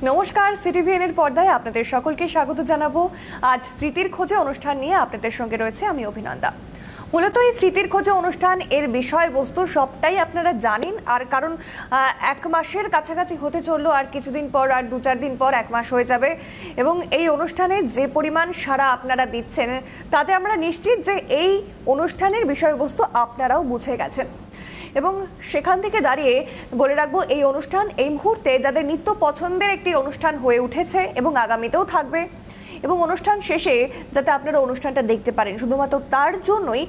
নমস্কার, সিটিভিএন এর পর্দায় আপনাদের সকলকে স্বাগত জানাবো। আজ স্মৃতির খোঁজে অনুষ্ঠান নিয়ে আপনাদের সঙ্গে রয়েছে আমি অভিনন্দা। মূলত এই স্মৃতির খোঁজে অনুষ্ঠান এর বিষয়বস্তু সবটাই আপনারা জানেন, আর কারণ এক মাসের কাছাকাছি হতে চললো, আর কিছুদিন পর, আর 2-4 দিন পর 1 মাস হয়ে যাবে। এবং এই অনুষ্ঠানে যে পরিমাণ সাড়া আপনারা দিচ্ছেন তাতে আমরা নিশ্চিত যে এই অনুষ্ঠানের বিষয়বস্তু আপনারাও বুঝে গেছেন। এবং সেখান থেকে দাঁড়িয়ে বলে রাখবো, এই অনুষ্ঠান এই মুহূর্তে যাদের নিত্য পছন্দের একটি অনুষ্ঠান হয়ে উঠেছে এবং আগামীতেও থাকবে, এবং অনুষ্ঠান শেষে যাতে আপনারা অনুষ্ঠানটা দেখতে পারেন, শুধুমাত্র তার জন্যই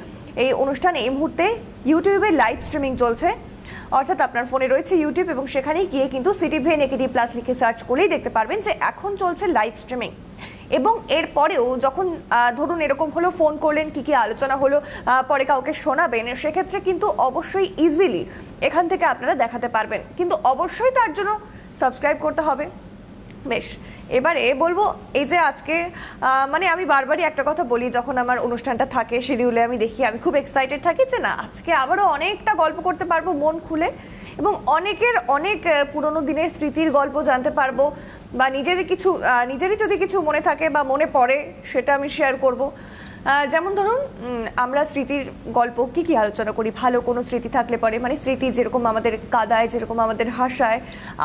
এই অনুষ্ঠান এই মুহূর্তে ইউটিউবে লাইভ স্ট্রিমিং চলছে। অর্থাৎ আপনার ফোনে রয়েছে ইউটিউব, এবং সেখানেই গিয়ে কিন্তু সিটিভিএন একেডি প্লাস লিখে সার্চ করলেই দেখতে পারবেন যে এখন চলছে লাইভ স্ট্রিমিং। এবং এরপরেও যখন ধরুন এরকম হলো, ফোন করলেন, কী আলোচনা হলো, পরে কাউকে শোনাবেন, সেক্ষেত্রে কিন্তু অবশ্যই ইজিলি এখান থেকে আপনারা দেখাতে পারবেন, কিন্তু অবশ্যই তার জন্য সাবস্ক্রাইব করতে হবে। বেশ, এবারে বলবো, এই যে আজকে মানে আমি বারবারই একটা কথা বলি, যখন আমার অনুষ্ঠানটা থাকে শিডিউলে, আমি দেখি, আমি খুব এক্সাইটেড থাকি যে না, আজকে আবারও অনেকটা গল্প করতে পারবো মন খুলে, এবং অনেকের অনেক পুরনো দিনের স্মৃতির গল্প জানতে পারবো, বা নিজেরই যদি কিছু মনে থাকে বা মনে পড়ে সেটা আমি শেয়ার করব। যেমন ধরুন, আমরা স্মৃতির গল্প কি আলোচনা করি, ভালো কোনো স্মৃতি থাকলে পরে, মানে স্মৃতি যেরকম আমাদের কাঁদায়, যেরকম আমাদের হাসায়,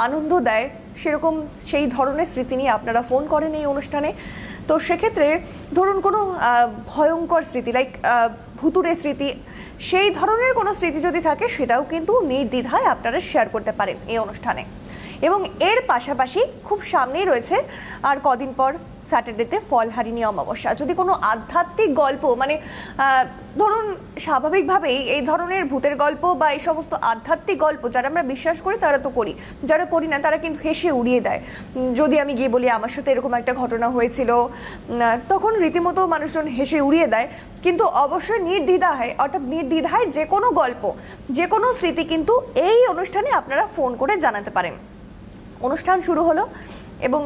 আনন্দ দেয়, সেরকম সেই ধরনের স্মৃতি নিয়ে আপনারা ফোন করেন এই অনুষ্ঠানে। তো সেক্ষেত্রে ধরুন কোনো ভয়ঙ্কর স্মৃতি, লাইক ভুতুড়ে স্মৃতি, সেই ধরনের কোনো স্মৃতি যদি থাকে, সেটাও কিন্তু নির্দ্বিধায় আপনারা শেয়ার করতে পারেন এই অনুষ্ঠানে। এবং এর পাশাপাশি খুব সামনেই রয়েছে আর কদিন পর স্যাটারডেতে ফলহারিণী অমাবস্যা। যদি কোনো আধ্যাত্মিক গল্প, মানে ধরুন স্বাভাবিকভাবেই এই ধরনের ভূতের গল্প বা এই সমস্ত আধ্যাত্মিক গল্প যারা আমরা বিশ্বাস করি তারা তো করি, যারা করি না তারা কিন্তু হেসে উড়িয়ে দেয়। যদি আমি গিয়ে বলি আমার সাথে এরকম একটা ঘটনা হয়েছিল, তখন রীতিমতো মানুষজন হেসে উড়িয়ে দেয়। কিন্তু অবশ্যই নির্দ্বিধায়, অর্থাৎ নির্দ্বিধায় যে কোনো গল্প, যে কোনো স্মৃতি কিন্তু এই অনুষ্ঠানে আপনারা ফোন করে জানাতে পারেন। অনুষ্ঠান শুরু হলো, এবং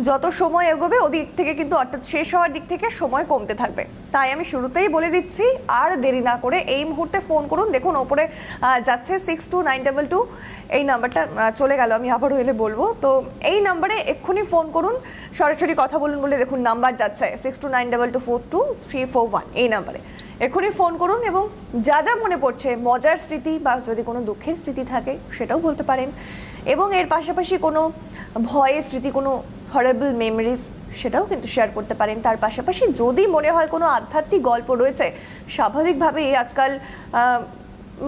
যত সময় এগোবে ওদিক থেকে কিন্তু, অর্থাৎ শেষ হওয়ার দিক থেকে সময় কমতে থাকবে। তাই আমি শুরুতেই বলে দিচ্ছি, আর দেরি না করে এই মুহূর্তে ফোন করুন। দেখুন ওপরে যাচ্ছে 629222, এই নাম্বারটা চলে গেল, আমি আবারও এলে বলবো। তো এই নাম্বারে এক্ষুনি ফোন করুন, সরাসরি কথা বলুন বলে দেখুন নাম্বার যাচ্ছে 6292224341, এই নাম্বারে এক্ষুনি ফোন করুন, এবং যা যা মনে পড়ছে, মজার স্মৃতি বা যদি কোনো দুঃখের স্মৃতি থাকে সেটাও বলতে পারেন। এবং এর পাশাপাশি কোনো ভয়ের স্মৃতি, কোনো হরেবল মেমোরিজ, সেটাও কিন্তু শেয়ার করতে পারেন। তার পাশাপাশি যদি মনে হয় কোনো আধ্যাত্মিক গল্প রয়েছে, স্বাভাবিকভাবেই আজকাল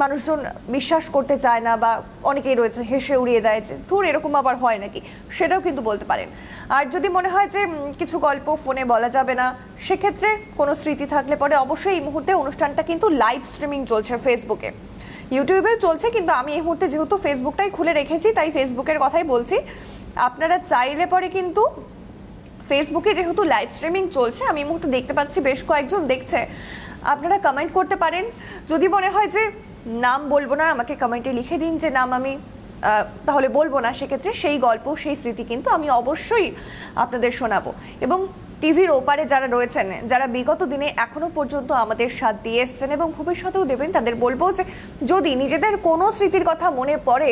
মানুষজন বিশ্বাস করতে চায় না, বা অনেকেই রয়েছে হেসে উড়িয়ে দেয় যে ধুর এরকম আবার হয় নাকি, সেটাও কিন্তু বলতে পারেন। আর যদি মনে হয় যে কিছু গল্প ফোনে বলা যাবে না, সেক্ষেত্রে কোনো স্মৃতি থাকলে পরে অবশ্যই এই মুহূর্তে অনুষ্ঠানটা কিন্তু লাইভ স্ট্রিমিং চলছে ফেসবুকে, ইউটিউবে চলছে, কিন্তু আমি এই মুহূর্তে যেহেতু ফেসবুকটাই খুলে রেখেছি তাই ফেসবুকের কথাই বলছি। আপনারা চাইলে পরে কিন্তু ফেসবুকে যেহেতু লাইভ স্ট্রিমিং চলছে, আমি এই মুহূর্তে দেখতে পাচ্ছি বেশ কয়েকজন দেখছে, আপনারা কমেন্ট করতে পারেন। যদি মনে হয় যে নাম বলবো না, আমাকে কমেন্টে লিখে দিন যে নাম আমি তাহলে বলবো না, সেক্ষেত্রে সেই গল্প, সেই স্মৃতি কিন্তু আমি অবশ্যই আপনাদের শোনাবো। এবং টিভির ওপারে যারা রয়েছেন, যারা বিগত দিনে এখনো পর্যন্ত আমাদের সাথ দিয়ে এসছেন এবং ভবিষ্যতেও দেবেন, তাদের বলবো যে যদি নিজেদের কোনো স্মৃতির কথা মনে পড়ে,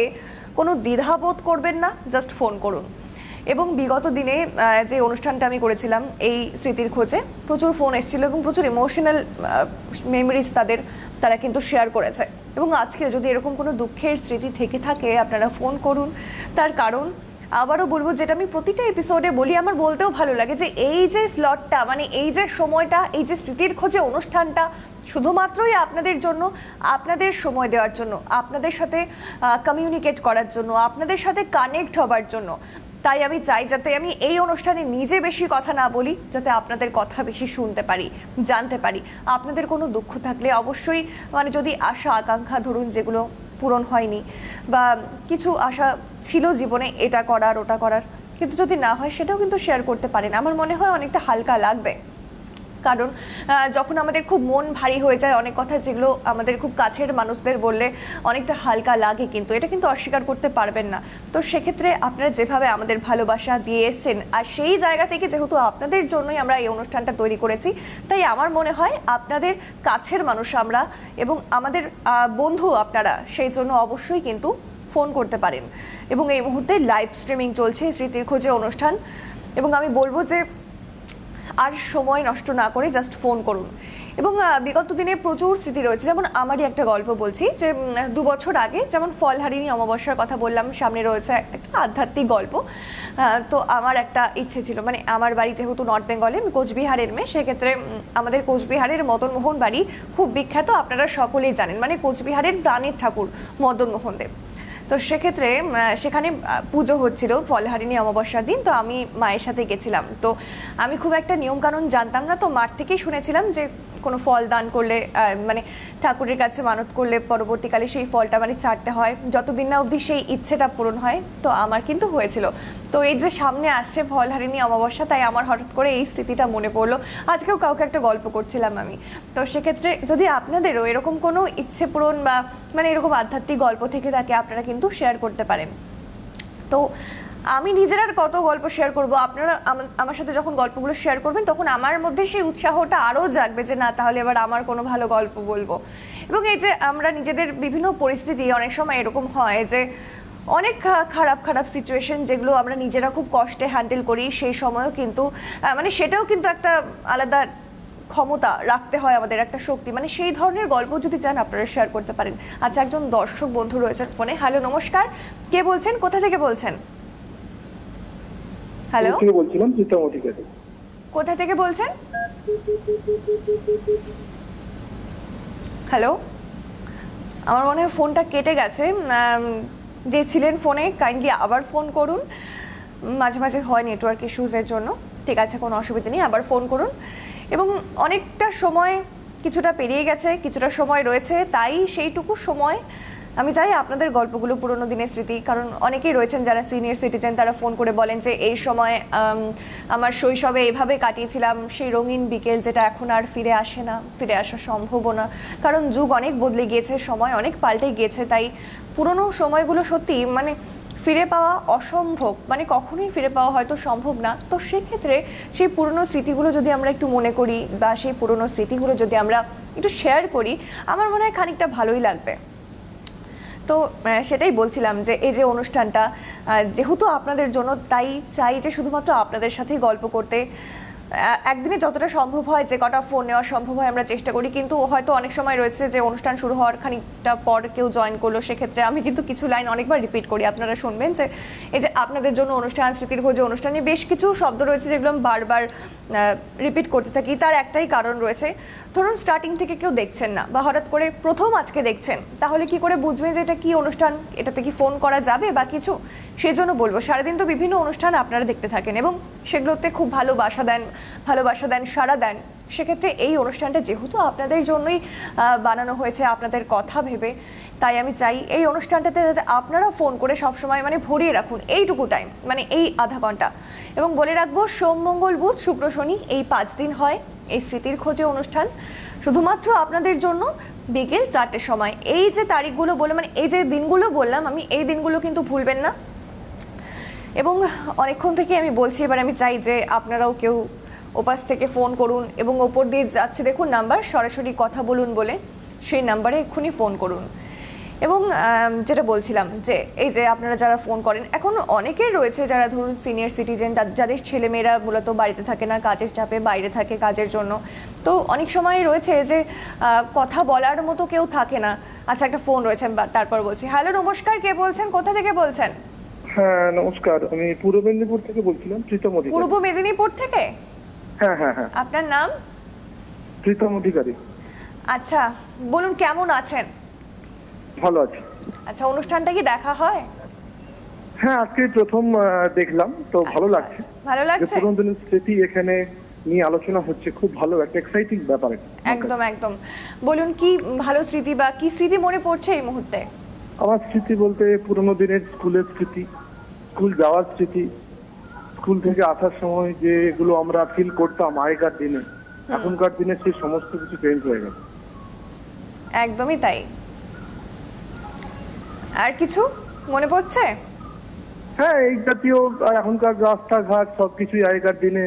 কোনো দ্বিধাবোধ করবেন না, জাস্ট ফোন করুন। এবং বিগত দিনে যে অনুষ্ঠানটা আমি করেছিলাম এই স্মৃতির খোঁজে, প্রচুর ফোন এসেছিল এবং প্রচুর ইমোশনাল মেমোরিজ তারা কিন্তু শেয়ার করেছে। এবং আজকে যদি এরকম কোনো দুঃখের স্মৃতি থেকে থাকে, আপনারা ফোন করুন। তার কারণ আবারও বলবো, যেটা আমি প্রতিটা এপিসোডে বলি, আমার বলতেও ভালো লাগে যে এই যে স্লটটা, মানে এই যে সময়টা, এই যে স্মৃতির খোঁজে অনুষ্ঠানটা শুধুমাত্রই আপনাদের জন্য, আপনাদের সময় দেওয়ার জন্য, আপনাদের সাথে কমিউনিকেট করার জন্য, আপনাদের সাথে কানেক্ট হবার জন্য। তাই আমি চাই যাতে আমি এই অনুষ্ঠানে নিজে বেশি কথা না বলি, যাতে আপনাদের কথা বেশি শুনতে পারি, জানতে পারি। আপনাদের কোনো দুঃখ থাকলে অবশ্যই, মানে যদি আশা আকাঙ্ক্ষা ধরুন যেগুলো পূরণ হয়নি, বা কিছু আশা ছিল জীবনে এটা করার ওটা করার, কিন্তু যদি না হয় সেটাও কিন্তু শেয়ার করতে পারেন। আমার মনে হয় অনেকটা হালকা লাগবে। কারণ যখন আমাদের খুব মন ভারী হয়ে যায়, অনেক কথা যেগুলো আমাদের খুব কাছের মানুষদের বললে অনেকটা হালকা লাগে, কিন্তু এটা কিন্তু অস্বীকার করতে পারবেন না। তো সেক্ষেত্রে আপনারা যেভাবে আমাদের ভালোবাসা দিয়ে এসছেন, আর সেই জায়গা থেকে যেহেতু আপনাদের জন্যই আমরা এই অনুষ্ঠানটা তৈরি করেছি, তাই আমার মনে হয় আপনাদের কাছের মানুষ আমরা, এবং আমাদের বন্ধু আপনারা, সেই জন্য অবশ্যই কিন্তু ফোন করতে পারেন। এবং এই মুহূর্তে লাইভ স্ট্রিমিং চলছে স্মৃতির খোঁজে অনুষ্ঠান, এবং আমি বলবো যে আর সময় নষ্ট না করে জাস্ট ফোন করুন। এবং বিগত দিনে প্রচুর স্মৃতি রয়েছে, যেমন আমারই একটা গল্প বলছি যে 2 বছর আগে যেমন ফলহারিণী অমাবস্যার কথা বললাম, সামনে রয়েছে একটা আধ্যাত্মিক গল্প। তো আমার একটা ইচ্ছে ছিল, মানে আমার বাড়ি যেহেতু নর্থ বেঙ্গলে, আমি কোচবিহারের মেয়ে, সেক্ষেত্রে আমাদের কোচবিহারের মদন মোহন বাড়ি খুব বিখ্যাত, আপনারা সকলেই জানেন, মানে কোচবিহারের প্রাণের ঠাকুর মদন মোহন দেব। তো সেক্ষেত্রে সেখানে পুজো হচ্ছিল ফলহারিণী অমাবস্যার দিন, তো আমি মায়ের সাথে গেছিলাম। তো আমি খুব একটা নিয়মকানুন জানতাম না, তো মার থেকেই শুনেছিলাম যে কোনো ফল দান করলে মানে ঠাকুরের কাছে মানত করলে পরবর্তীকালে সেই ফলটা মানে ছাড়তে হয়, যতদিন না অবধি সেই ইচ্ছেটা পূরণ হয়। তো আমার কিন্তু হয়েছিল। তো এই যে সামনে আসছে ফলহারিণী অমাবস্যা, তাই আমার হঠাৎ করে এই স্মৃতিটা মনে পড়লো। আজকেও কাউকে একটা গল্প করছিলাম আমি। তো সেক্ষেত্রে যদি আপনাদেরও এরকম কোনো ইচ্ছে পূরণ বা মানে এরকম আধ্যাত্মিক গল্প থেকে থাকে, আপনারা কিন্তু শেয়ার করতে পারেন। তো আমি নিজের আর কত গল্প শেয়ার করব, আপনারা আমার সাথে যখন গল্পগুলো শেয়ার করবেন তখন আমার মধ্যে সেই উৎসাহটা আরও জাগবে যে না, তাহলে এবার আমার কোনো ভালো গল্প বলবো। এবং এই যে আমরা নিজেদের বিভিন্ন পরিস্থিতি, অনেক সময় এরকম হয় যে অনেক খারাপ খারাপ সিচুয়েশন যেগুলো আমরা নিজেরা খুব কষ্টে হ্যান্ডেল করি, সেই সময়ও কিন্তু মানে সেটাও কিন্তু একটা আলাদা ক্ষমতা রাখতে হয় আমাদের, একটা শক্তি, মানে সেই ধরনের গল্প যদি চান আপনারা শেয়ার করতে পারেন। আচ্ছা, একজন দর্শক বন্ধু রয়েছেন ফোনে। হ্যালো, নমস্কার, কে বলছেন, কোথা থেকে বলছেন? হ্যালো, বলছিলাম চিত্রামতি থেকে। কোথা থেকে বলছেন? হ্যালো, আমার মনে হয় ফোনটা কেটে গেছে। যে ছিলেন ফোনে কাইন্ডলি আবার ফোন করুন, মাঝে মাঝে হয় নেটওয়ার্ক ইস্যুজের জন্য। ঠিক আছে, কোনো অসুবিধা নেই, আবার ফোন করুন। এবং অনেকটা সময় কিছুটা পেরিয়ে গেছে, কিছুটা সময় রয়েছে, তাই সেইটুকু সময় আমি চাই আপনাদের গল্পগুলো পুরোনো দিনের স্মৃতি, কারণ অনেকেই রয়েছেন যারা সিনিয়র সিটিজেন, তারা ফোন করে বলেন যে এই সময় আমার শৈশবে এভাবে কাটিয়েছিলাম, সেই রঙিন বিকেল যেটা এখন আর ফিরে আসে না, ফিরে আসা সম্ভবও না, কারণ যুগ অনেক বদলে গিয়েছে, সময় অনেক পাল্টে গিয়েছে। তাই পুরোনো সময়গুলো সত্যি মানে ফিরে পাওয়া অসম্ভব, মানে কখনোই ফিরে পাওয়া হয়তো সম্ভব না। তো সেক্ষেত্রে সেই পুরনো স্মৃতিগুলো যদি আমরা একটু মনে করি বা সেই পুরনো স্মৃতিগুলো যদি আমরা একটু শেয়ার করি, আমার মনে হয় খানিকটা ভালোই লাগবে। তো সেটাই বলছিলাম যে এই যে অনুষ্ঠানটা যেহেতু আপনাদের জন্য, তাই চাই যে শুধুমাত্র আপনাদের সাথেই গল্প করতে। একদিনে যতটা সম্ভব হয়, যে কটা ফোন নেওয়া সম্ভব হয় আমরা চেষ্টা করি, কিন্তু হয়তো অনেক সময় রয়েছে যে অনুষ্ঠান শুরু হওয়ার খানিকটা পর কেউ জয়েন করলো, সেক্ষেত্রে আমি কিন্তু কিছু লাইন অনেকবার রিপিট করি। আপনারা শুনবেন যে এই যে আপনাদের জন্য অনুষ্ঠান, স্মৃতির খোঁজে অনুষ্ঠানে বেশ কিছু শব্দ রয়েছে যেগুলো আমি বারবার রিপিট করতে থাকি। তার একটাই কারণ রয়েছে, ধরুন স্টার্টিং থেকে কেউ দেখছেন না বা হঠাৎ করে প্রথম আজকে দেখছেন, তাহলে কি করে বুঝবেন যে এটা কি অনুষ্ঠান, এটাতে কি ফোন করা যাবে বা কিছু। সেই জন্য বলবো, সারাদিন তো বিভিন্ন অনুষ্ঠান আপনারা দেখতে থাকেন এবং সেগুলোতে খুব ভালোবাসা দেন, সাড়া দেন। সেক্ষেত্রে এই অনুষ্ঠানটা যেহেতু আপনাদের জন্যই বানানো হয়েছে, আপনাদের কথা ভেবে, তাই আমি চাই এই অনুষ্ঠানটাতে যাতে আপনারা ফোন করে সবসময় মানে ভরিয়ে রাখুন এইটুকু টাইম, মানে এই আধা ঘন্টা। এবং বলে রাখবো, সোম, মঙ্গল, বুধ, শুক্র, শনি এই 5 দিন হয় এই স্মৃতির খোঁজে অনুষ্ঠান, শুধুমাত্র আপনাদের জন্য বিকেল 4টের সময়। এই যে তারিখগুলো বললাম, মানে এই যে দিনগুলো বললাম আমি, এই দিনগুলো কিন্তু ভুলবেন না। এবং অনেকক্ষণ থেকে আমি বলছি, এবার আমি চাই যে আপনারাও কেউ ওপাশ থেকে ফোন করুন, এবং ওপর দিয়ে যাচ্ছে দেখুন নাম্বার, সরাসরি কথা বলুন বলে, সেই নাম্বারে এক্ষুনি ফোন করুন। এবং যেটা বলছিলাম যে এই যে আপনারা যারা ফোন করেন, এখন অনেকেই রয়েছে যারা ধরুন সিনিয়র সিটিজেন, যাদের ছেলেমেয়েরা মূলত বাড়িতে থাকে না, কাজের চাপে বাইরে থাকে কাজের জন্য। তো অনেক সময় রয়েছে যে কথা বলার মতো কেউ থাকে না। আচ্ছা, একটা ফোন রয়েছে, তারপর বলছি। হ্যালো, নমস্কার, কে বলছেন, কোথা থেকে বলছেন? হ্যাঁ নমস্কার, আমি পূর্ব মেদিনীপুর থেকে বলছিলাম, প্রীতম অধিকারী। পূর্ব মেদিনীপুর থেকে? হ্যাঁ হ্যাঁ হ্যাঁ। আপনার নাম? প্রীতম অধিকারী। আচ্ছা, বলুন কেমন আছেন? ভালো আছি। আচ্ছা, অনুষ্ঠানটা কি দেখা হয়? হ্যাঁ, আজকে প্রথম দেখলাম, তো ভালো আচ্ছা, লাগছে। ভালো লাগছে। পুরোনো দিনের স্মৃতি এখানে নিয়ে আলোচনা হচ্ছে, খুব ভালো একটা এক্সাইটিং ব্যাপার। একদম একদম। বলুন কি ভালো স্মৃতি বা কি স্মৃতি মনে পড়ছে এই মুহূর্তে? আমার স্মৃতি বলতে পুরোনো দিনের স্কুলের স্মৃতি, স্কুল যাওয়ার স্মৃতি, স্কুল থেকে আসার সময় যে এগুলো আমরা ফিল করতাম আগেকার দিনে, এখনকার দিনে সেই সমস্ত কিছু চেঞ্জ হয়ে গেছে। একদমই তাই। আর কিছু মনে পড়ছে? হ্যাঁ, এই জাতীয় এখনকার রাস্তাঘাট সবকিছুই আগেকার দিনে,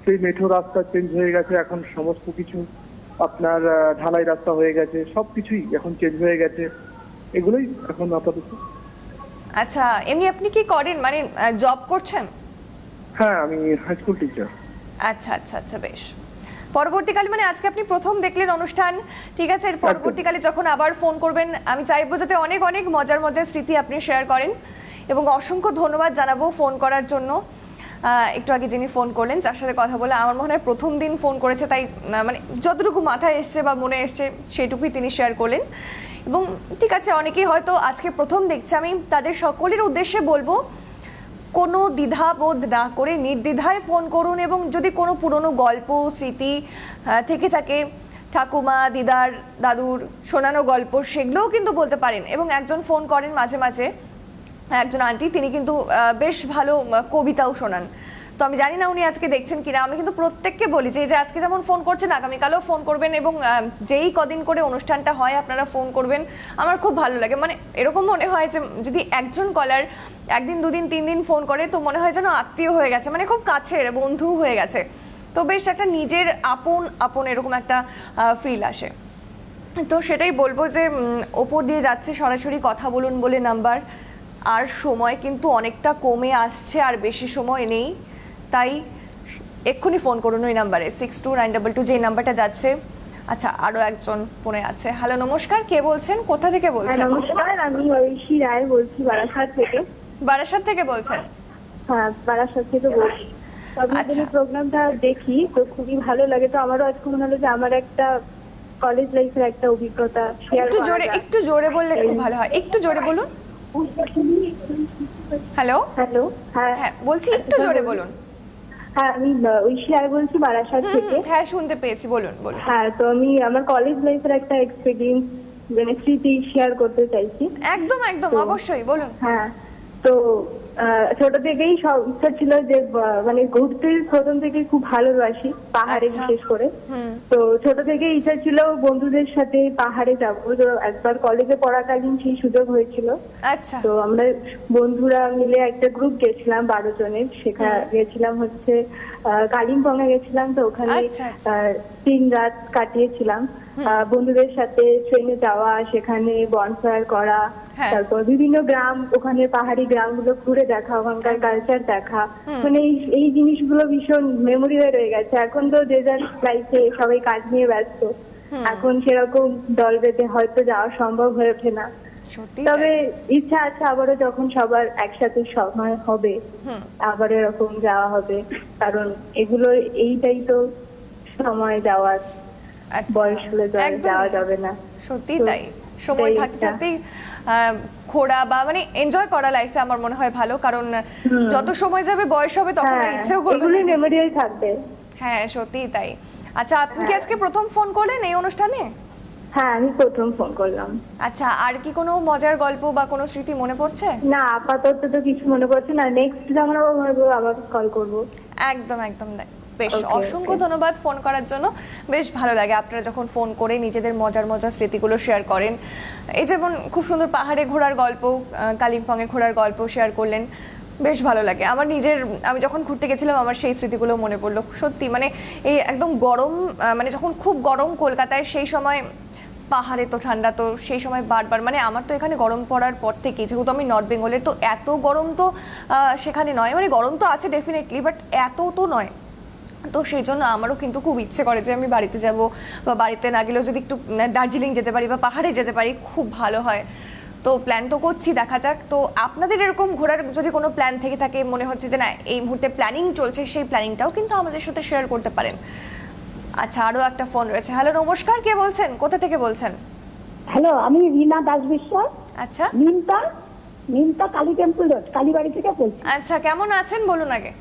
সেই মেঠো রাস্তা চেঞ্জ হয়ে গেছে, এখন সমস্ত কিছু আপনার ঢালাই রাস্তা হয়ে গেছে, সবকিছুই এখন চেঞ্জ হয়ে গেছে। এগুলোই এখন আপাতত। আচ্ছা, এমনি আপনি কি করেন, মানে জব করছেন? হ্যাঁ, আমি হাই স্কুল টিচার। আচ্ছা আচ্ছা আচ্ছা, বেশ। পরবর্তীকালে মানে আজকে আপনি প্রথম দেখলেন অনুষ্ঠান, ঠিক আছে, এর পরবর্তীকালে যখন আবার ফোন করবেন আমি চাইবো যাতে অনেক অনেক মজার মজার স্মৃতি আপনি শেয়ার করেন, এবং অসংখ্য ধন্যবাদ জানাবো ফোন করার জন্য। একটু আগে যিনি ফোন করলেন, যার সাথে কথা বলে আমার মনে হয় প্রথম দিন ফোন করেছে, তাই মানে যতটুকু মাথায় এসছে বা মনে এসছে সেটুকুই তিনি শেয়ার করলেন। এবং ঠিক আছে, অনেকেই হয়তো আজকে প্রথম দেখছে, আমি তাদের সকলের উদ্দেশ্যে বলবো কোনো দ্বিধাবোধ না করে নির্দ্বিধায় ফোন করুন, এবং যদি কোনো পুরনো গল্প স্মৃতি থেকে থাকে, ঠাকুমা দিদার দাদুর শোনানো গল্প, সেগুলোও কিন্তু বলতে পারেন। এবং একজন ফোন করেন মাঝে মাঝে, একজন আন্টি, তিনি কিন্তু বেশ ভালো কবিতাও শোনান। তো আমি জানি না উনি আজকে দেখছেন কিনা, আমি কিন্তু প্রত্যেককে বলি যে আজকে যেমন ফোন করছেন আগামীকালও ফোন করবেন, এবং যেই কদিন করে অনুষ্ঠানটা হয় আপনারা ফোন করবেন। আমার খুব ভালো লাগে, মানে এরকম মনে হয় যে যদি একজন কলার একদিন দুদিন তিন দিন ফোন করে তো মনে হয় যেন আত্মীয় হয়ে গেছে, মানে খুব কাছের বন্ধু হয়ে গেছে। তো বেশ একটা নিজের আপন আপন এরকম একটা ফিল আসে। তো সেটাই বলবো যে ওপর দিয়ে যাচ্ছে সরাসরি কথা বলুন বলে নাম্বার, আর সময় কিন্তু অনেকটা কমে আসছে, আর বেশি সময় নেই, তাই এক্ষুনি ফোন করুন ওই নাম্বারে 629222, যেই নাম্বারটা যাচ্ছে। আচ্ছা, আরো একজন ফোনে আছে। হ্যালো, নমস্কার, কে বলছেন, কোথা থেকে বলছেন? নমস্কার, আমি ঐশী রায় বলছি বারাসাত থেকে। বারাসাত থেকে বলছেন? হ্যাঁ, বারাসাত থেকে বলছি। আমি আচ্ছা। প্রোগ্রামটা দেখি তো খুবই ভালো লাগে। তো আমারও আজকে মনে হলো যে আমার একটা কলেজ লাইফের একটা অভিজ্ঞতা শেয়ার একটু করা জোরে, যায়। একটু জোরে বললে খুব ভালো হয়, একটু জোরে বলুন। হ্যালো। হ্যালো, হ্যাঁ হ্যাঁ বলছি, একটু জোরে বলুন। হ্যাঁ, আমি ঐশী রায় বলছি বারাসাত থেকে। হ্যাঁ, শুনতে পেয়েছি, বলুন বলুন। হ্যাঁ, তো আমি আমার কলেজ লাইফের একটা এক্সপেরিয়েন্স মানে স্মৃতি শেয়ার করতে চাইছি। একদম একদম, অবশ্যই বলুন। হ্যাঁ, তো ছোট থেকেই সব ইচ্ছা ছিল যে মানে ঘুরতে প্রথম থেকে খুব ভালোবাসি, পাহাড়ে আচ্ছা। বিশেষ করে। তো ছোট থেকে ইচ্ছা ছিল বন্ধুদের সাথে পাহাড়ে যাবো। তো একবার কলেজে পড়াকালীন সেই সুযোগ হয়েছিল। আচ্ছা। তো আমরা বন্ধুরা মিলে একটা গ্রুপ গেছিলাম 12 জনের। সেখানে গেছিলাম হচ্ছে কালিম্পং এ গেছিলাম। তো ওখানে আচ্ছা, আচ্ছা। 3 রাত কাটিয়েছিলাম বন্ধুদের সাথে। ট্রেনে যাওয়া, সেখানে বনফায়ার করা, হ্যাঁ। তারপর বিভিন্ন গ্রাম, ওখানে পাহাড়ি গ্রামগুলো ঘুরে দেখা, ওখানকার কালচার দেখা। মানে এই জিনিসগুলো ভীষণ মেমোরি হয়ে রয়ে গেছে। এখন তো যে যার লাইফে সবাই কাজ নিয়ে ব্যস্ত, এখন সেরকম দল বেঁধে হয়তো যাওয়া সম্ভব হয়ে ওঠে না। সত্যি তবে ইচ্ছা আছে আবারও যখন সবার একসাথে সময় হবে আবার এরকম যাওয়া হবে। কারণ এগুলো এইটাই তো সময় যাওয়ার, বয়স হলে তো আর যাওয়া যাবে না। সত্যি তো তাই, সময় এটাই থাকতে একটা। থাকতেই ঘোরা বা মানে এনজয় করা লাইফে আমার মনে হয় ভালো, কারণ যত সময় যাবে বয়স হবে তখন আর ইচ্ছেও করবে এগুলোই না। মেমোরিয়াল থাকবে। হ্যাঁ সত্যি তাই। আচ্ছা, আপনি কি আজকে প্রথম ফোন করলেন এই অনুষ্ঠানে? হ্যাঁ, আমি প্রথম ফোন করলাম। আচ্ছা, আর কি কোনো মজার গল্প বা কোনো স্মৃতি মনে পড়ছে? না, আপাতত তো কিছু মনে পড়ছে না। নেক্সট যখন আবার কল করব। একদম একদম, বেশ। Okay, অসংখ্য okay. ধন্যবাদ ফোন করার জন্য। বেশ ভালো লাগে আপনারা যখন ফোন করে নিজেদের মজার মজার স্মৃতিগুলো শেয়ার করেন। এই যেমন খুব সুন্দর পাহাড়ে ঘোরার গল্প, কালিম্পংয়ে ঘোরার গল্প শেয়ার করলেন, বেশ ভালো লাগে। আমার নিজের, আমি যখন ঘুরতে গেছিলাম আমার সেই স্মৃতিগুলো মনে পড়লো। সত্যি মানে এই একদম গরম, মানে যখন খুব গরম কলকাতায়, সেই সময় পাহাড়ে তো ঠান্ডা, তো সেই সময় বারবার মানে আমার তো এখানে গরম পড়ার পর থেকে, যেহেতু আমি নর্থ বেঙ্গলের, তো এত গরম তো সেখানে নয়, মানে গরম তো আছে ডেফিনেটলি, বাট এত তো নয়। তো সেই জন্য আমারও কিন্তু খুব ইচ্ছে করে যে আমি বাড়িতে যাব, বা বাড়িতে না গেলেও যদি একটু দার্জিলিং যেতে পারি বা পাহাড়ে যেতে পারি খুব ভালো হয়। তো প্ল্যান তো করছি, দেখা যাক। তো আপনাদের এরকম ঘোরার যদি কোনো প্ল্যান থেকে থাকে, মনে হচ্ছে যে না এই মুহূর্তে প্ল্যানিং চলছে, সেই প্ল্যানিংটাও কিন্তু আমাদের সাথে শেয়ার করতে পারেন। আচ্ছা, আরও একটা ফোন রয়েছে। হ্যালো, নমস্কার, কে বলছেন, কোথা থেকে বলছেন? হ্যালো, আমি রীনা দাস বিশ্বাস, আচ্ছা নিমতা কালী টেম্পল রোড, কালীবাড়ি থেকে বলছি। আচ্ছা, কেমন আছেন বলুন আগে।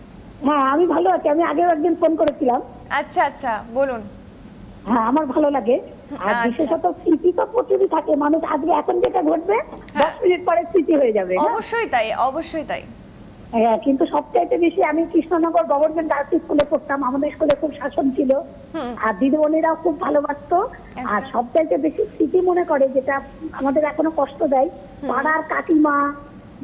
হ্যাঁ, আমি ভালো আছি। আমি আগেও একদিন ফোন করেছিলাম। আচ্ছা আচ্ছা, বলুন। হ্যাঁ, আমার ভালো লাগে। আর আচ্ছা। বিশেষত স্মৃতি তো প্রচুরই থাকে। মানুষ আজকে এখন যেটা ঘটবে 10 মিনিট পরে স্মৃতি হয়ে যাবে। অবশ্যই তাই, অবশ্যই তাই। হ্যাঁ, কিন্তু সবচাইতে বেশি আমি কৃষ্ণনগর গভর্নমেন্ট গার্লস স্কুলে পড়তাম। আমাদের স্কুলে খুব শাসন ছিল, আর দিদিমণিরাও খুব ভালোবাসতো। আর আচ্ছা। সবচাইতে বেশি স্মৃতি মনে করে যেটা আমাদের এখনো কষ্ট দেয়, পাড়ার কাকিমা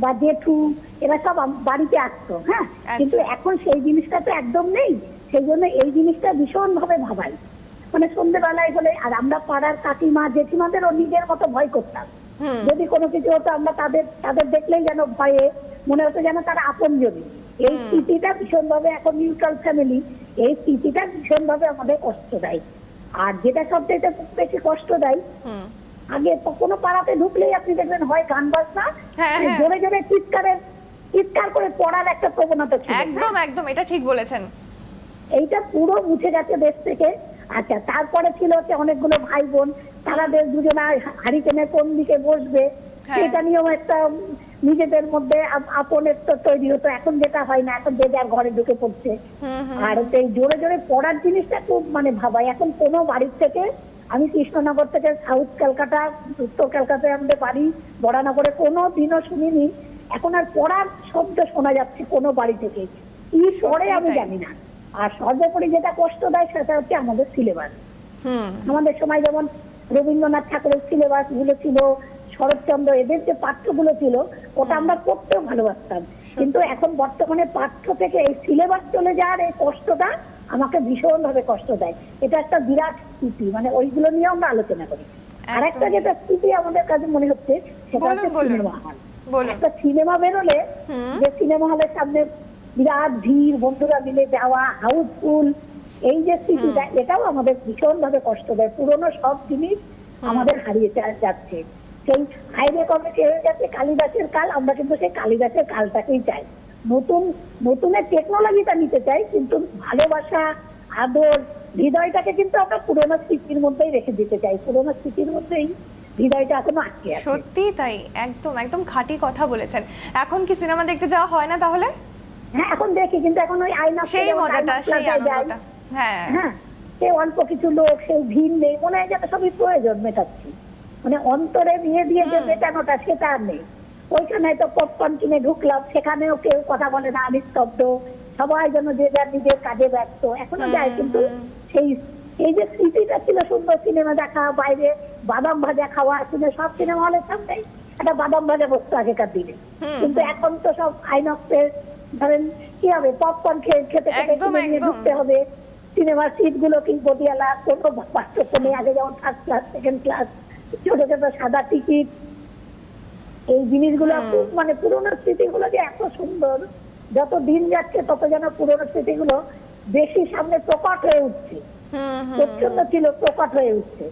বা জেঠু এরা সব বাড়িতে আসতো। হ্যাঁ, কিন্তু এখন সেই জিনিসটা তো একদম নেই। সেই জন্য এই জিনিসটা ভীষণ ভাবে ভাবাই। মানে সন্ধ্যেবেলায় হলে, আর আমরা পাড়ার কাকিমা জেঠিমাদেরও নিজের মতো ভয় করতাম যদি কোনো কিছু হতো আমরা তাদের দেখলেই যেন ভয়ে মনে হতো যেন তারা আপনজনই। এই স্মৃতিটা ভীষণভাবে, এখন নিউট্রাল ফ্যামিলি, এই স্মৃতিটা ভীষণভাবে আমাদের কষ্ট দেয়। আর যেটা সবচেয়ে বেশি কষ্ট দেয়, আগে কোনো পাড়াতে ঢুকলেই আপনি দেখবেন হয় গান বাজনা, হ্যাঁ, হ্যাঁ। জোরে জোরে চিৎকার করে পড়ার একটা প্রবণতা ছিল। একদম একদম, এটা ঠিক বলেছেন। এইটা পুরো মুছে গেছে দেশ থেকে। আচ্ছা, তারপরে ছিল হচ্ছে অনেকগুলো ভাই বোন, তারা দুজনে হাড়ি টেনে কোন দিকে বসবে, হ্যাঁ। এটা নিয়েও একটা নিজেদের মধ্যে আপনের তো তৈরি হতো। এখন যেটা হয় না, এখন যে যার ঘরে ঢুকে পড়ছে। আর এই জোরে জোরে পড়ার জিনিসটা খুব মানে ভাবাই। এখন কোনো বাড়ির থেকে, আমি কৃষ্ণনগর থেকে সাউথ ক্যালকাটা, উত্তর ক্যালকাতায় আমাদের বাড়ি, বড়ানগরে, কোনো দিনও শুনিনি এখন আর পড়ার শব্দ শোনা যাচ্ছে কোনো বাড়ি থেকে। কি পড়ে আমি জানি না। আর সর্বোপরি যেটা কষ্ট দেয় সেটা হচ্ছে আমাদের সিলেবাস। আমাদের সময় যেমন রবীন্দ্রনাথ ঠাকুরের সিলেবাস গুলো ছিল, শরৎচন্দ্র, এদের যে পাঠ্যগুলো ছিল, ওটা আমরা পড়তেও ভালোবাসতাম। কিন্তু এখন বর্তমানে পাঠ্য থেকে এই সিলেবাস চলে যাওয়ার এই কষ্টটা আমাকে ভীষণ ভাবে কষ্ট দেয়। এটা একটা বিরাট স্মৃতি, মানে ওইগুলো নিয়ে আমরা আলোচনা করি। আর একটা যেটা স্মৃতি আমাদের কাছে মনে হচ্ছে সেটা হচ্ছে সিনেমা হল। একটা সিনেমা বেরোলে যে সিনেমা হলের সামনে বিরাট ভিড়, বন্ধুরা মিলে যাওয়া, হাউসফুল, এই যে স্মৃতিটা, এটাও আমাদের ভীষণ ভাবে কষ্ট দেয়। পুরোনো সব জিনিস আমাদের হারিয়ে যাচ্ছে। সেই হাইওয়ে কমিটি হয়ে গেছে কালিদাসের কাল, আমরা কিন্তু সেই কালিদাসের কালটাকেই চাই। নতুনের টেকনোলজিটা নিতে চাই, কিন্তু ভালোবাসা, আদর, হৃদয়টাকে কিন্তু আমরা পুরোনো স্মৃতির মধ্যেই রেখে দিতে চাই। পুরোনো স্মৃতির মধ্যেই হৃদয়টা এখনো আটকে আছে। সত্যি তাই, একদম একদম খাঁটি কথা বলেছেন। এখন কি সিনেমা দেখতে যাওয়া হয় না তাহলে? হ্যাঁ, এখন দেখি, কিন্তু এখন ওই আইনক্স, সেই মজাটা, সেই আনন্দটা। হ্যাঁ হ্যাঁ, সেই অল্প কিছু লোক, সেই ভিড় নেই, মনে হয় যেন সবই প্রয়োজন মেটাচ্ছি। মানে অন্তরে নিয়ে দিয়ে যে মেটানোটা, সেটা আর নেই। ওইখানে তো পপকর্ন কিনে ঢুকলাম, সেখানেও কেউ কথা বলে না, নিস্তব্ধ, সবাই যেন যে যার নিজের কাজে ব্যস্ত। এখনো যায়, কিন্তু এই যে স্মৃতিটা ছিল সুন্দর, সিনেমা দেখা, বাইরে বাদাম ভাজা খাওয়া, শুনে সব সিনেমা হলের সামনে একটা বাদাম ভাজা বসতো আগেকার দিনে। কিন্তু এখন তো সব আইনক্সের, ধরেন কি হবে, পপকর্ন খেতে খেতে নিয়ে ঢুকতে হবে। সিনেমার সিট গুলো কিনবো দিয়ালা, কোনো পার্থক্য নেই। আগে যেমন ফার্স্ট ক্লাস, সেকেন্ড ক্লাস, ছোট ছোট সাদা টিকিট, এই জিনিসগুলো খুব, মানে পুরোনো স্মৃতিগুলো যে এত সুন্দর, যত দিন যাচ্ছে তত যেন পুরোনো স্মৃতিগুলো বেশি সামনে প্রকট হয়ে উঠছে। প্রচ্ছন্ন ছিল, প্রকট হয়ে উঠছে।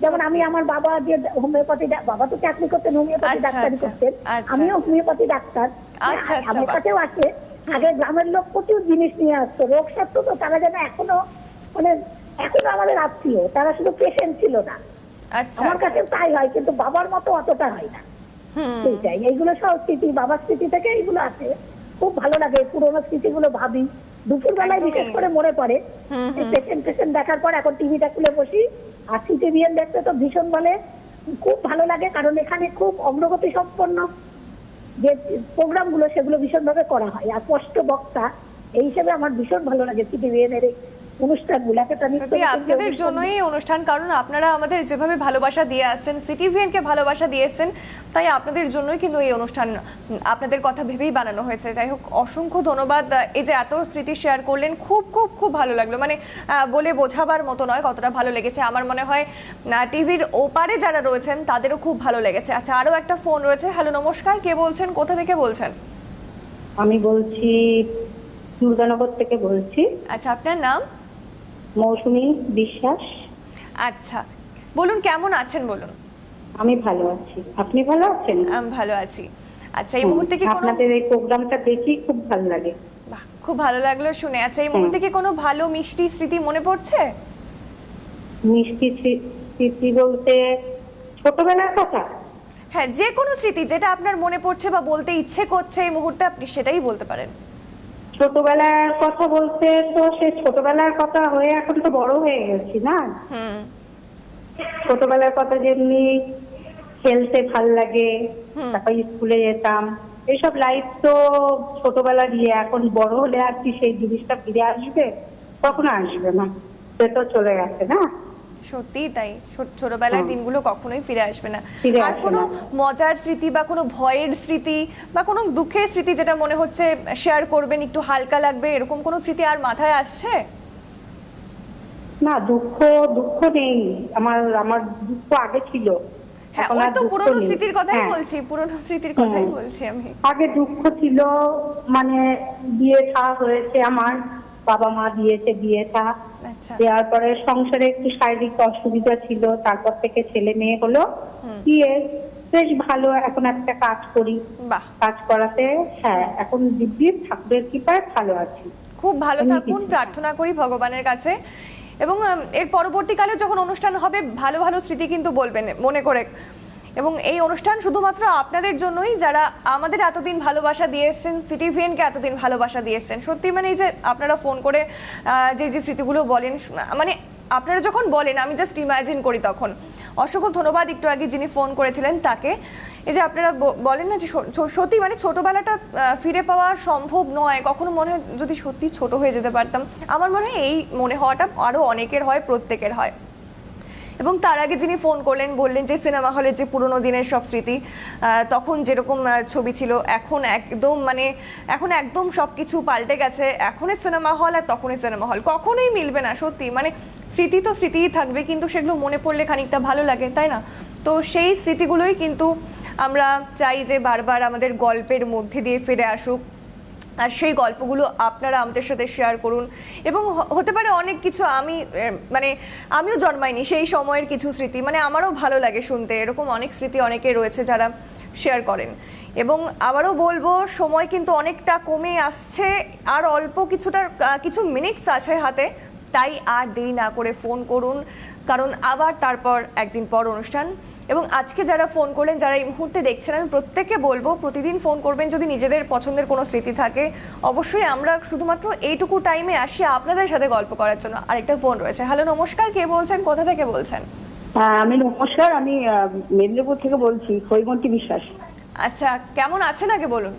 যেমন আমি, আমার বাবা যে হোমিওপ্যাথি, বাবা তো চাকরি করতেন, হোমিওপ্যাথি ডাক্তারি করতেন, আমিও হোমিওপ্যাথি ডাক্তার, আমার কাছেও আছে। আগে গ্রামের লোক প্রচুর জিনিস নিয়ে আসতো, রোগ সত্য, তো তারা যেন এখনো, মানে এখনো আমাদের আত্মীয়, তারা শুধু পেশেন্ট ছিল না। আমার কাছে তাই হয়, কিন্তু বাবার মতো অতটা হয় না। সেইটাই, এইগুলো সব স্মৃতি, বাবার স্মৃতি থেকে এইগুলো আছে। খুব ভালো লাগে পুরোনো স্মৃতিগুলো ভাবি। দুপুর বেলায় বিশেষ করে মনে পড়ে পেশেন্ট দেখার পর, এখন টিভিটা খুলে বসি, আর সিটিভিএন দেখতে তো ভীষণ বলে, খুব ভালো লাগে। কারণ এখানে খুব অগ্রগতি সম্পন্ন যে প্রোগ্রাম গুলো, সেগুলো ভীষণ ভাবে করা হয়। আর স্পষ্ট বক্তা, এই হিসেবে আমার ভীষণ ভালো লাগে সিটিভিএন এর অনুষ্ঠানগুলো। আপনাদের জন্যই এই অনুষ্ঠান, কারণ আপনারা আমাদের যেভাবে ভালোবাসা দিয়ে আসছেন, সিটিভিএনকে ভালোবাসা দিয়ে এসছেন, তাই আপনাদের জন্যই কিন্তু এই অনুষ্ঠান আপনাদের কথা ভেবেই বানানো হয়েছে। যাই হোক, অসংখ্য ধন্যবাদ। এই যে এত স্মৃতি শেয়ার করলেন, খুব খুব খুব ভালো লাগলো। মানে বলে বোঝাবার মতো নয় কতটা ভালো লেগেছে। আমার মনে হয় টিভির ওপারে যারা রয়েছেন তাদেরও খুব ভালো লেগেছে। আচ্ছা, আরো একটা ফোন রয়েছে। হ্যালো, নমস্কার, কে বলছেন, কোথা থেকে বলছেন? আমি বলছি দুর্গানগর থেকে বলছি। আচ্ছা, আপনার নাম? মৌসুমী বিশ্বাস। আচ্ছা, বলুন কেমন আছেন বলুন। আমি ভালো আছি, আপনি ভালো আছেন? আমি ভালো আছি। আচ্ছা, এই মুহূর্তে কি কোনো, আপনাদের এই প্রোগ্রামটা দেখি খুব ভালো লাগে। বাহ, খুব ভালো লাগলো শুনে। আচ্ছা, এই মুহূর্তে কি কোনো ভালো মিষ্টি স্মৃতি মনে পড়ছে? মিষ্টি স্মৃতি বলতে ছোটবেলার কথা? হ্যাঁ, যে কোনো স্মৃতি যেটা আপনার মনে পড়ছে বা বলতে ইচ্ছে করছে এই মুহূর্তে, আপনি সেটাই বলতে পারেন। ছোটবেলার কথা বলতে তো সে ছোটবেলার কথা হয়ে এখন তো বড় হয়ে গেছি না। ছোটবেলার কথা যেমনি খেলতে ভাল লাগে, তারপর স্কুলে যেতাম, এইসব লাইফ তো ছোটবেলার ইয়ে। এখন বড় হলে আর কি সেই জিনিসটা ফিরে আসবে? কখনো আসবে না, সে তো চলে গেছে না। সত্যি তাই, ছোটবেলার দিনগুলো কখনোই ফিরে আসবে না। ফিরে আর আসবে কোনো না। মজার স্মৃতি বা কোনো ভয়ের স্মৃতি বা কোনো দুঃখের স্মৃতি যেটা মনে হচ্ছে শেয়ার করবেন, একটু হালকা লাগবে, এরকম কোনো স্মৃতি আর মাথায় আসছে? না, দুঃখ নেই আমার। দুঃখ আগে ছিল, হ্যাঁ, এখন ওই আর তো দুঃখ পুরনো নেই। স্মৃতির কথাই হ্যাঁ। বলছি, পুরনো স্মৃতির কথাই বলছি আমি। আগে দুঃখ ছিল, মানে বিয়ে থা হয়েছে আমার, বাবা মা দিয়েছে বিয়ে থা, আচ্ছা। দেওয়ার পরে সংসারে একটু শারীরিক অসুবিধা ছিল, তারপর থেকে ছেলে মেয়ে হলো, দিয়ে বেশ ভালো এখন একটা কাজ করি। বাহ, কাজ করাতে হ্যাঁ এখন দিব্যি ঠাকুরের কৃপায় ভালো আছি। খুব ভালো এমনি থাকুন, কিছু। প্রার্থনা করি ভগবানের কাছে। এবং এর পরবর্তীকালে যখন অনুষ্ঠান হবে ভালো ভালো স্মৃতি কিন্তু বলবেন মনে করে। এবং এই অনুষ্ঠান শুধুমাত্র আপনাদের জন্যই, যারা আমাদের এতদিন ভালোবাসা দিয়ে এসছেন, সিটিভিএনকে এতদিন ভালোবাসা দিয়ে এসছেন। সত্যি মানে এই যে আপনারা ফোন করে যে যে স্মৃতিগুলো বলেন, মানে আপনারা যখন বলেন আমি জাস্ট ইমাজিন করি তখন। অসংখ্য ধন্যবাদ একটু আগে যিনি ফোন করেছিলেন তাকে। এই যে আপনারা বলেন না যে সত্যি মানে ছোটবেলাটা ফিরে পাওয়া সম্ভব নয়, কখনো মনে হয় যদি সত্যি ছোট হয়ে যেতে পারতাম। আমার মনে হয় এই মনে হওয়াটা আরও অনেকের হয়, প্রত্যেকের হয়। এবং তার আগে যিনি ফোন করলেন বললেন যে সিনেমা হলের যে পুরোনো দিনের সব স্মৃতি, তখন যেরকম ছবি ছিল এখন একদম সব কিছু পাল্টে গেছে। এখনের সিনেমা হল আর তখনের সিনেমা হল কখনোই মিলবে না। সত্যি মানে স্মৃতি তো স্মৃতিই থাকবে, কিন্তু সেগুলো মনে পড়লে খানিকটা ভালো লাগে, তাই না? তো সেই স্মৃতিগুলোই কিন্তু আমরা চাই যে বারবার আমাদের গল্পের মধ্যে দিয়ে ফিরে আসুক। আর সেই গল্পগুলো আপনারা আমাদের সাথে শেয়ার করুন। এবং হতে পারে অনেক কিছু আমিও জন্মাইনি সেই সময়ের কিছু স্মৃতি, মানে আমারও ভালো লাগে শুনতে। এরকম অনেক স্মৃতি অনেকে রয়েছে যারা শেয়ার করেন। এবং আবারও বলবো, সময় কিন্তু অনেকটা কমে আসছে, আর অল্প কিছু মিনিটস আছে হাতে। তাই আর দেরি না করে ফোন করুন, কারণ আবার তারপর একদিন পর অনুষ্ঠান। এবং আজকে যারা ফোন করলেন, যারা এই মুহূর্তে দেখছেন, আমি প্রত্যেককে বলবো প্রতিদিন ফোন করবেন যদি নিজেদের পছন্দের কোনো স্মৃতি থাকে। অবশ্যই আমরা শুধুমাত্র এইটুকু টাইমে আসি আপনাদের সাথে গল্প করার জন্য। আরেকটা ফোন রয়েছে। হ্যালো, নমস্কার, কে বলছেন, কোথা থেকে বলছেন? হ্যাঁ, আমি নমস্কার, আমি মেদিনীপুর থেকে বলছি, হৈমন্তী বিশ্বাস। আচ্ছা, কেমন আছেন আগে বলুন।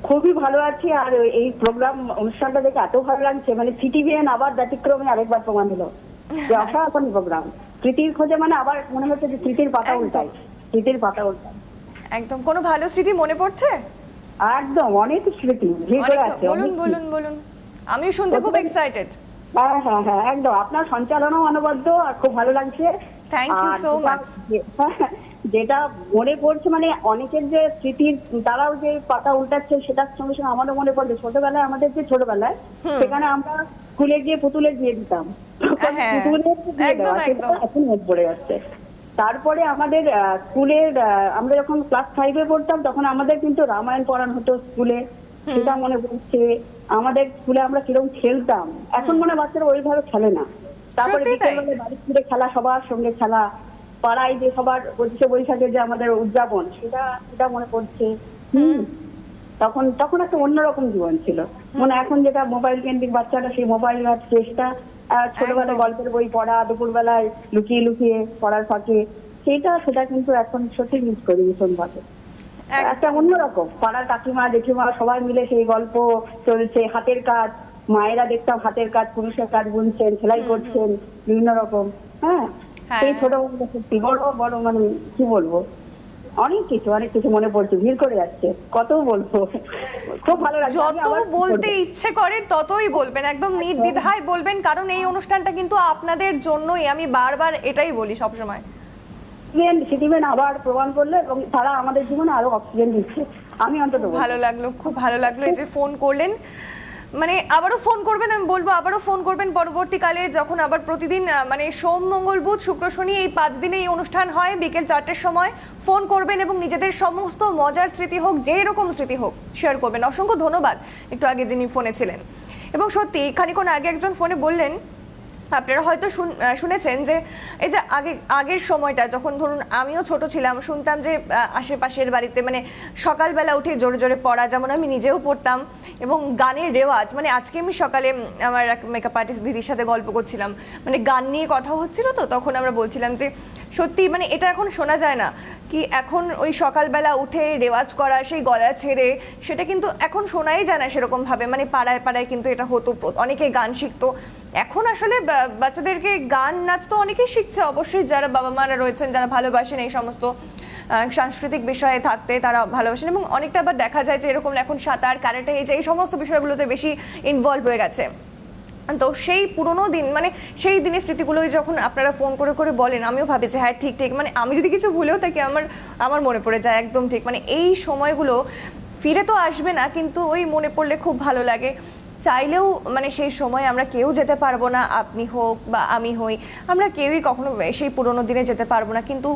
খুবই ভালো আছি। আর এই প্রোগ্রাম অনুষ্ঠানটা দেখে এত ভালো লাগছে, মানে সিটিভিএন আবার ব্যতিক্রমে আরেকবার প্রমাণ হলো যে অসাধারণ প্রোগ্রাম। স্মৃতির খোঁজে মানে আবার মনে হচ্ছে যে স্মৃতির পাতা উল্টাই, স্মৃতির পাতা উল্টাই। একদম কোনো ভালো স্মৃতি মনে পড়ছে? একদম অনেক স্মৃতি ভিড় করে আছে। বলুন বলুন বলুন, আমিও শুনতে খুব এক্সাইটেড। হ্যাঁ হ্যাঁ হ্যাঁ, একদম আপনার সঞ্চালনও অনবদ্য আর খুব ভালো লাগছে। Thank you so much. যেটা মনে পড়ছে, মানে অনেকের যে স্মৃতির তারাও যে পাতা উল্টাচ্ছে, সেটার সঙ্গে সঙ্গে আমারও মনে পড়ছে ছোটবেলায়, আমাদের যে ছোটবেলায় সেখানে আমরা স্কুলে গিয়ে পুতুলের বিয়ে দিতাম, এখন মনে পড়ে যাচ্ছে। তারপরে আমাদের স্কুলের আমরা যখন ক্লাস 5-এ পড়তাম তখন আমাদের কিন্তু রামায়ণ পড়ানো হতো স্কুলে, সেটা মনে পড়ছে। আমাদের স্কুলে আমরা কিরকম খেলতাম, এখন মনে বাচ্চারা ওইভাবে খেলে না। তারপরে বিকেলবেলা বাড়ি ফিরে খেলা, সবার সঙ্গে খেলা, পাড়ায় যে সবার 25শে বৈশাখের যে আমাদের উদযাপন, সেটা মনে পড়ছে। তখন একটা অন্যরকম জীবন ছিল। মানে এখন যেটা মোবাইল কেন্দ্রিক বাচ্চারা, সেই মোবাইল আর চেষ্টা, ছোটবেলায় গল্পের বই পড়া, দুপুরবেলায় লুকিয়ে লুকিয়ে পড়ার ফাঁকে, সেটা কিন্তু এখন সত্যি মিস করি ভীষণ ভাবে। একটা অন্যরকম পাড়ার কাকিমা জেঠিমা সবাই মিলে সেই গল্প চলছে, হাতের কাজ, মায়েরা দেখতাম হাতের কাজ, পুরুষের কাজ বুনছেন, সেলাই করছেন বিভিন্ন রকম। হ্যাঁ, সেই ছোটবেলা সত্যি বড় বড়, মানে কি বলবো, অনেক কিছু মনে পড়ছে, ভিড় করে যাচ্ছে, কত বলবো। খুব ভালো লাগছে। যত বলতে ইচ্ছে করে ততই বলবেন, একদম নির্দ্বিধায় বলবেন, কারণ এই অনুষ্ঠানটা কিন্তু আপনাদের জন্যই। আমি বারবার এটাই বলি সবসময়। সিটিভেন আবার প্রমাণ করলো এবং তারা আমাদের জীবনে আরো অক্সিজেন দিচ্ছে। আমি অন্তত ভালো লাগলো, খুব ভালো লাগলো এই যে ফোন করলেন। মানে আবারও ফোন করবেন, আমি বলবো আবারও ফোন করবেন পরবর্তীকালে, যখন আবার প্রতিদিন মানে সোম মঙ্গল বুধ শুক্র শনি এই 5 দিনে এই অনুষ্ঠান হয় বিকেল 4টের সময়। ফোন করবেন এবং নিজেদের সমস্ত মজার স্মৃতি হোক, যেই রকম স্মৃতি হোক, শেয়ার করবেন। অসংখ্য ধন্যবাদ একটু আগে যিনি ফোনে ছিলেন। এবং সত্যি খানিকক্ষণ আগে একজন ফোনে বললেন, আপনারা হয়তো শুনেছেন যে এই যে আগের সময়টা, যখন ধরুন আমিও ছোট ছিলাম, শুনতাম যে আশেপাশের বাড়িতে মানে সকালবেলা উঠে জোরে জোরে পড়া, যেমন আমি নিজেও পড়তাম। এবং গানের রেওয়াজ, মানে আজকে আমি সকালে আমার এক মেকআপ আর্টিস্ট দিদির সাথে গল্প করছিলাম, মানে গান নিয়ে কথা হচ্ছিল, তো তখন আমরা বলছিলাম যে সত্যি মানে এটা এখন শোনা যায় না, কি এখন ওই সকালবেলা উঠে রেওয়াজ করা, সেই গলা ছেড়ে, সেটা কিন্তু এখন শোনাই যায় না সেরকমভাবে। মানে পাড়ায় পাড়ায় কিন্তু এটা হতো, অনেকে গান শিখতো। এখন আসলে বাচ্চাদেরকে গান নাচ তো অনেকেই শিখছে, অবশ্যই যারা বাবা মারা রয়েছেন, যারা ভালোবাসেন এই সমস্ত সাংস্কৃতিক বিষয়ে থাকতে, তারা ভালোবাসেন। এবং অনেকটা আবার দেখা যায় যে এরকম এখন সাঁতার, ক্যারাটে, এই সমস্ত বিষয়গুলোতে বেশি ইনভলভ হয়ে গেছে। তো সেই পুরোনো দিন মানে সেই দিনের স্মৃতিগুলোই যখন আপনারা ফোন করে করে বলেন, আমিও ভাবি যে হ্যাঁ ঠিক ঠিক, মানে আমি যদি কিছু ভুলেও থাকি আমার মনে পড়ে যায় একদম ঠিক। মানে এই সময়গুলো ফিরে তো আসবে না, কিন্তু ওই মনে পড়লে খুব ভালো লাগে। চাইলেও মানে সেই সময় আমরা কেউ যেতে পারবো না, আপনি হোক বা আমি হই, আমরা কেউই কখনো সেই পুরোনো দিনে যেতে পারবো না, কিন্তু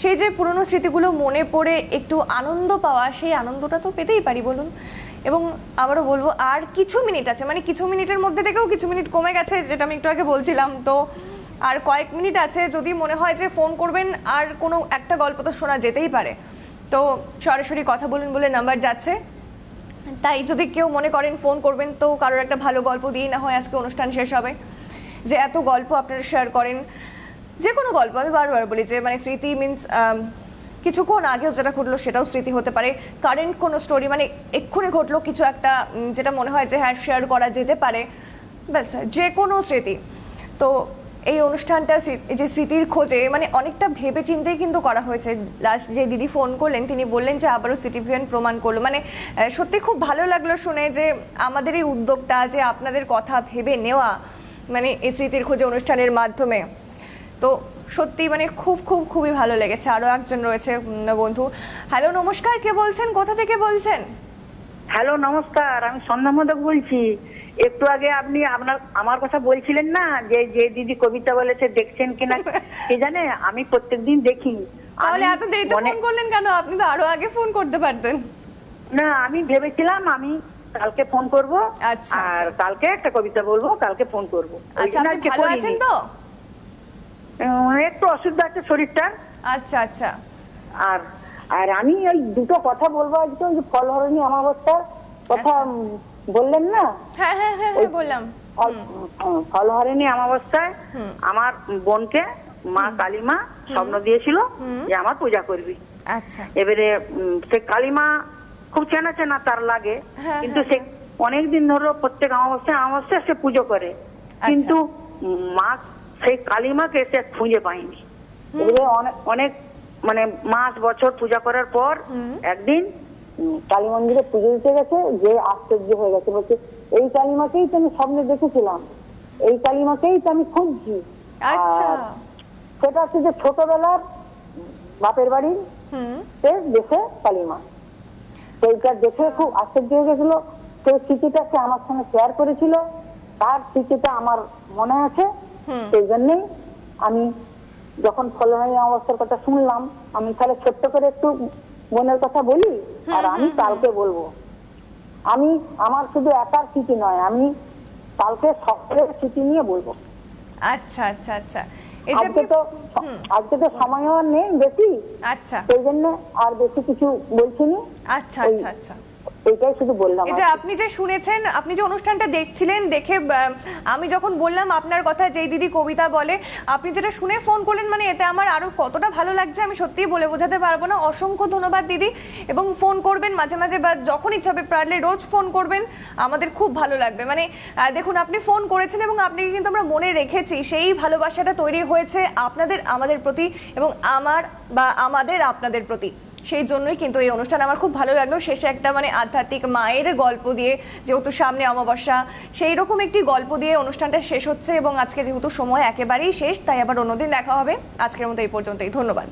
সেই যে পুরোনো স্মৃতিগুলো মনে পড়ে একটু আনন্দ পাওয়া, সেই আনন্দটা তো পেতেই পারি বলুন। এবং আবারও বলবো আর কিছু মিনিট আছে, মানে কিছু মিনিটের মধ্যে থেকেও কিছু মিনিট কমে গেছে, যেটা আমি একটু আগে বলছিলাম। তো আর কয়েক মিনিট আছে, যদি মনে হয় যে ফোন করবেন আর কোনো একটা গল্প তো শোনা যেতেই পারে, তো সরাসরি কথা বলুন বলে নাম্বার যাচ্ছে। তাই যদি কেউ মনে করেন ফোন করবেন, তো কারোর একটা ভালো গল্প দিয়েই না হয় আজকে অনুষ্ঠান শেষ হবে। যে এত গল্প আপনারা শেয়ার করেন, যে কোনো গল্প, আমি বারবার বলি যে মানে স্মৃতি মিনস কিছুক্ষণ আগেও যেটা ঘটলো সেটাও স্মৃতি হতে পারে, কারেন্ট কোনো স্টোরি মানে এক্ষুনি ঘটলো কিছু একটা যেটা মনে হয় যে হ্যাঁ শেয়ার করা যেতে পারে, ব্যাস যে কোনো স্মৃতি। তো এই অনুষ্ঠানটা যে স্মৃতির খোঁজে মানে অনেকটা ভেবে চিন্তেই কিন্তু করা হয়েছে। লাস্ট যে দিদি ফোন করলেন তিনি বললেন যে আবারও সিটিভিএন প্রমাণ করলো, মানে সত্যি খুব ভালো লাগলো শুনে যে আমাদের এই উদ্যোগটা, যে আপনাদের কথা ভেবে নেওয়া মানে এই স্মৃতির খোঁজে অনুষ্ঠানের মাধ্যমে, তো সত্যি মানে খুবই ভালো লেগেছে। আরও একজন রয়েছে বন্ধু। হ্যালো নমস্কার, কে বলছেন, কোথা থেকে বলছেন? হ্যালো নমস্কার, আমি সন্ধ্যা মোদক বলছি। একটু আগে আপনি আমার কথা বলছিলেন না, যে যে দিদি কবিতা বলেছে দেখছেন কিনা কে জানে, আমি প্রত্যেকদিন দেখি। তাহলে এত দেরিতে ফোন করলেন কেন? আপনি তো আরো আগে ফোন করতে পারতেন। না, আমি ভেবেছিলাম আমি কালকে ফোন করব, আচ্ছা, আর আচ্ছা। কালকে একটা কবিতা বলবো, কালকে ফোন করব। আচ্ছা, আপনি ভালো আছেন তো? একটু অসুবিধা আছে শরীরটা। আচ্ছা আচ্ছা। আর আর আমি ওই দুটো কথা বলবো আজকে, ওই ফলহরণী অমাবস্যার কথা বললেন না? হ্যাঁ বললাম। ফলহরণী অমাবস্যায় আমার বোনকে মা কালীমা স্বপ্ন দিয়েছিল যে আমার পূজা করবি। আচ্ছা। এবারে সে কালীমা খুব চেনা চেনা তার লাগে, হ্যাঁ, কিন্তু সে অনেকদিন ধরে প্রত্যেক অমাবস্যায় সে পুজো করে, কিন্তু মা সেই কালীমাকে সে খুঁজে পায়নি। এবারে অনেক মানে মাস বছর পূজা করার পর একদিন কালী মন্দিরে পুজো দিতে গেছে, যে আশ্চর্য হয়ে গেছে, বলছে এই কালীমাকেই তো আমি স্বপ্নে দেখেছিলাম, এই কালীমাকেই তো আমি খুঁজছি। আচ্ছা। সেটা হচ্ছে যে ছোটবেলার বাপের বাড়ির দেশে কালীমা। সেইটা দেখে খুব আশ্চর্য হয়ে গেছিল। সেই স্মৃতিটা সে আমার সঙ্গে শেয়ার করেছিল, তার স্মৃতিটা আমার মনে আছে। সেই জন্যই আমি যখন ফলহরণী অমাবস্যার কথা শুনলাম, আমি তাহলে ছোট্ট করে একটু বোনের কথা বলি, আর আমি কালকে বলবো। আমি আমার শুধু একার স্মৃতি নয়, আমি কালকে সকলের স্মৃতি নিয়ে বলবো। আচ্ছা আচ্ছা আচ্ছা। আজকে তো সময়ও নেই বেশি, আচ্ছা, সেই জন্য আর বেশি কিছু বলছি না। আচ্ছা আচ্ছা আচ্ছা। এটাই শুধু বললাম। এই যে আপনি যে শুনেছেন, আপনি যে অনুষ্ঠানটা দেখছিলেন, দেখে আমি যখন বললাম আপনার কথা, যেই দিদি কবিতা বলে, আপনি যেটা শুনে ফোন করলেন, মানে এতে আমার আরো কতটা ভালো লাগছে আমি সত্যিই বলে বোঝাতে পারবো না। অসংখ্য ধন্যবাদ দিদি, এবং ফোন করবেন মাঝে মাঝে বা যখন ইচ্ছা হবে, পারলে রোজ ফোন করবেন, আমাদের খুব ভালো লাগবে। মানে দেখুন, আপনি ফোন করেছেন এবং আপনাকে কিন্তু আমরা মনে রেখেছি, সেই ভালোবাসাটা তৈরি হয়েছে আপনাদের আমাদের প্রতি, এবং আমাদের আপনাদের প্রতি। সেই জন্যই কিন্তু এই অনুষ্ঠান আমার খুব ভালো লাগলো। শেষে একটা মানে আধ্যাত্মিক মায়ের গল্প দিয়ে, যেহেতু সামনে অমাবস্যা, সেই রকম একটি গল্প দিয়ে অনুষ্ঠানটা শেষ হচ্ছে। এবং আজকে যেহেতু সময় একেবারেই শেষ, তাই আবার অন্যদিন দেখা হবে। আজকের মতো এই পর্যন্তই, ধন্যবাদ।